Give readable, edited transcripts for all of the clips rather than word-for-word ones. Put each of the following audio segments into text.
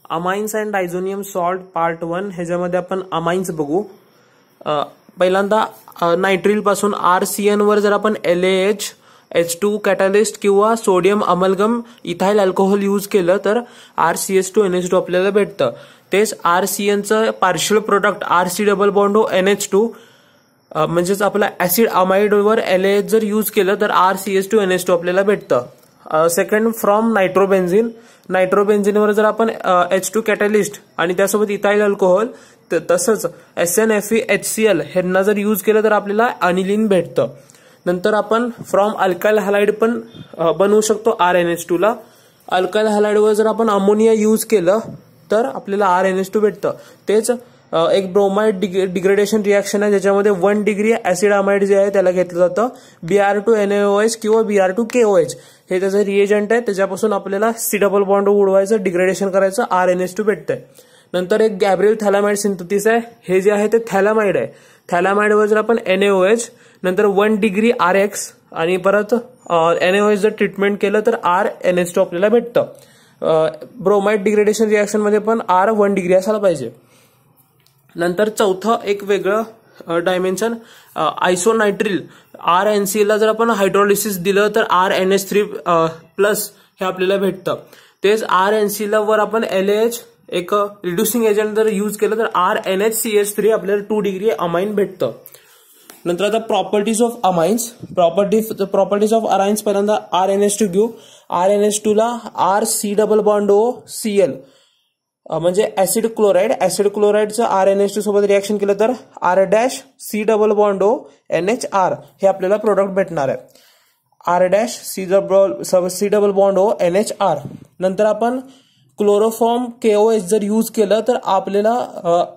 Amines and diazonium salt part 1 ह्याच्यामध्ये आपण amines बघू। पहिल्यांदा नायट्रिल पासून RCN वर जर आपण LaH H2 कॅटलिस्ट किंवा sodium amalgam ethyl alcohol use केलं तर RCH2NH2 आपल्याला भेटतं। तेच RCN चं partial product RC double bond NH2 म्हणजेच आपला ऍसिड अमाइड वर LaH जर यूज केलं तर RCH2NH2 आपल्याला भेटतं। सेकंड फ्रॉम नायट्रोबेन्झिन, नायट्रोबेन्झिनवर जर आपण H2 कॅटलिस्ट आणि त्यासोबत इथाइल अल्कोहोल तसंच SNFeHCl ह्यांना जर यूज केलं तर आपल्याला अनिलीन भेटतं। नंतर आपण फ्रॉम अल्काइल हॅलाइड पण बनवू शकतो RNH2 ला। अल्काइल हॅलाइडवर जर आपण अमोनिया यूज केलं तर आपल्याला RNH2 भेटतं। तेच एक ब्रोमाइड डिग्रेडेशन रिएक्शन आहे ज्याच्यामध्ये 1 डिग्री ऍसिड अमाइड जे आहे त्याला घेतलं जातं Br2NaOH किंवा Br2KOH हे त्याचं रिएजंट आहे, त्याच्यापासून आपल्याला C डबल बॉन्ड उडवायचं डिग्रेडेशन करायचं RNH2 भेटतंय। नंतर एक गॅब्रियल थॅलामाइड सिंथेसिस आहे, हे जे आहे ते थॅलामाइड आहे। थॅलामाइडवर जर आपण NaOH नंतर 1 डिग्री RX आणि परत NaOH जर ट्रीटमेंट केलं तर RNH2 आपल्याला भेटतं। ब्रोमाइड डिग्रेडेशन रिएक्शन मध्ये पण R 1 डिग्री असायला पाहिजे। नंतर चौथं एक वेगळं डायमेन्शन आयसोनायट्रिल RNC ला जर आपण हायड्रोलिसिस दिलं तर RNH3 प्लस हे आपल्याला भेटतं। तेच RNC ला वर आपण LaH एक रिड्युसिंग एजंट जर यूज केलं तर RNHCH3 आपल्याला 2 डिग्री अमाइन भेटतं। नंतर आता properties of amines, properties of अराइन्स पहिल्यांदा RNH2 घेऊ। RNH2 ला RC डबल बॉन्ड OCl म्हणजे ऍसिड क्लोराइडचं RNH2 सोबत रिएक्शन केलं तर R' डबल बॉन्ड NHR हे आपल्याला प्रोडक्ट भेटणार आहे। R' double bond NHR। नंतर आपण क्लोरोफॉर्म KOH जर यूज केलं तर आपल्याला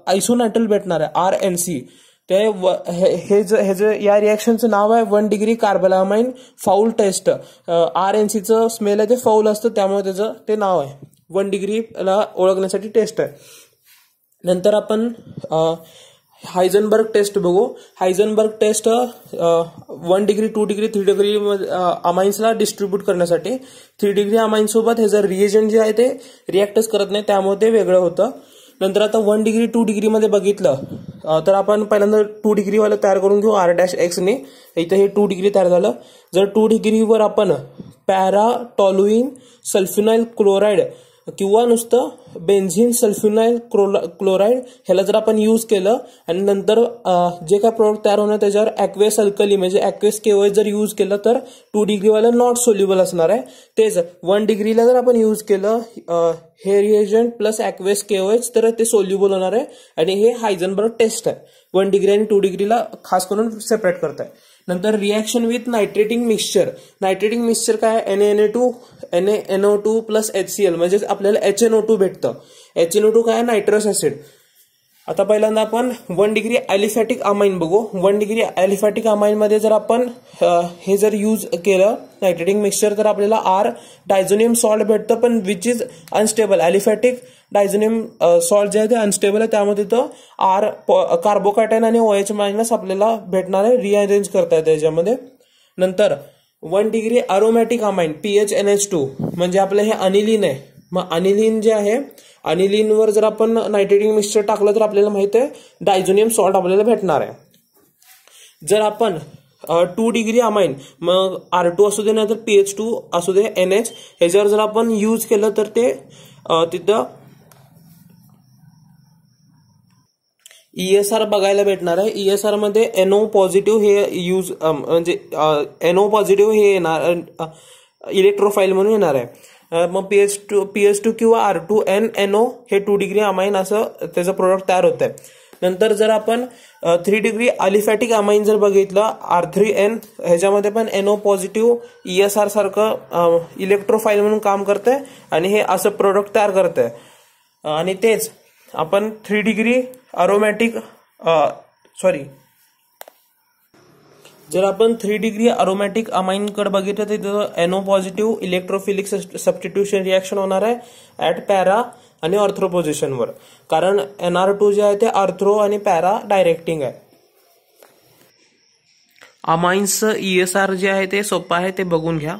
आयसोनायट्रिल भेटणार आहे RNC। हे या रिएक्शनचं नाव आहे 1 डिग्री कार्बोलामाइन फाऊल टेस्ट। RNCचं स्मेल आहे ते फाऊल असतं त्यामुळे त्याचं ते नाव आहे, 1 डिग्री ला ओळखण्यासाठी टेस्ट आहे। नंतर आपण हायझनबर्ग टेस्ट बघू। Heisenberg test 1 degree 2 degree 3 degree अमाइन्सला डिस्ट्रीब्यूट करण्यासाठी 3 डिग्री अमाइन सोबत हे जर रिएजंट जे आहे ते रिएक्टच करत नाही त्यामुळे ते वेगळं होतं। नंतर आता 1 डिग्री 2 डिग्री मध्ये बघितलं तर आपण पहिल्यांदा 2 डिग्री वाला तयार करून घेऊ R' ने। इथं हे 2 डिग्री तयार झालं। जर 2 डिग्रीवर आपण पॅराटॉल्युइन सल्फ्युनाइल क्लोराइड किंवा नुसतं बेन्झिन सल्फ्युनाइल क्लोराइड ह्याला जर आपण यूज केलं आणि नंतर जे काय प्रोडक्ट तयार होणार त्याच्यावर ॲक्वेस अल्कली म्हणजे ॲक्वेस KOH जर यूज केलं तर 2 डिग्रीवाला नॉट सोल्युबल असणार आहे। तेच 1 डिग्रीला जर आपण यूज केलं हे रिएजंट प्लस ॲक्वेस KOH तर ते सोल्युबल होणार आहे आणि हे हायझनबर्ग टेस्ट आहे। 1 डिग्री आणि 2 डिग्रीला खास करून सेपरेट करताय। नंतर रिएक्शन विथ नायट्रेटिंग मिक्सचर, नायट्रेटिंग मिक्सचर काय NaNO2 प्लस HCl म्हणजे आपल्याला HNO2 भेटतं। HNO2 काय नायट्रस ऍसिड। आता पहिल्यांदा आपण 1 डिग्री ॲलिफॅटिक अमाइन बघू। 1 डिग्री ॲलिफॅटिक अमाइन मध्ये जर आपण हे जर यूज केलं नायट्रेटिंग मिक्सचर तर आपल्याला R डायझोनियम सॉल्ट भेटतं, पण which is unstable. Aliphatic diazonium salt जे आहे ते अनस्टेबल आहे त्यामध्ये तर R कार्बोकॅटायन आणि OH मायनस आपल्याला भेटणार आहे, रिअरेंज करता येते त्याच्यामध्ये। नंतर 1 डिग्री अरोमॅटिक अमाइन PHNH2 म्हणजे आपलं हे अनिलीन आहे। मग अनिलीन जे आहे अनिलीनवर जर आपण नायट्रेटिंग मिक्सचर टाकलं तर आपल्याला माहित आहे डायझोनियम सॉल्ट आपल्याला भेटणार आहे। जर आपण 2 डिग्री अमाइन मग R2 असू दे नाही तर PH2 असू दे NH ह्याच्यावर जर आपण यूज केलं तर ते तिथं ESR बघायला भेटणार आहे। ESR मध्ये NO पॉझिटिव्ह हे यूज म्हणजे NO पॉझिटिव्ह हे येणार इलेक्ट्रोफाईल म्हणून येणार आहे। मग PH2 किंवा R2NNO हे 2 डिग्री अमाइन असं त्याचं प्रोडक्ट तयार होत आहे। नंतर जर आपण 3 डिग्री अलिफॅटिक अमाइन जर बघितलं R3N ह्याच्यामध्ये पण NO पॉझिटिव्ह ESR सारखं इलेक्ट्रोफाईल म्हणून काम करतंय आणि हे असं प्रोडक्ट तयार करतंय। आणि तेच आपण 3 डिग्री अरोमॅटिक जर आपण 3 डिग्री अरोमॅटिक अमाइन कडे बघितलं तर तिथं NO positive electrophilic substitution reaction होणार आहे ऍट पॅरा आणि ऑर्थ्रो पोझिशनवर, कारण NR2 जे आहे ते ऑर्थ्रो आणि पॅरा डायरेक्टिंग आहे। अमाइन्सचं ESR जे आहे ते सोपं आहे, ते बघून घ्या।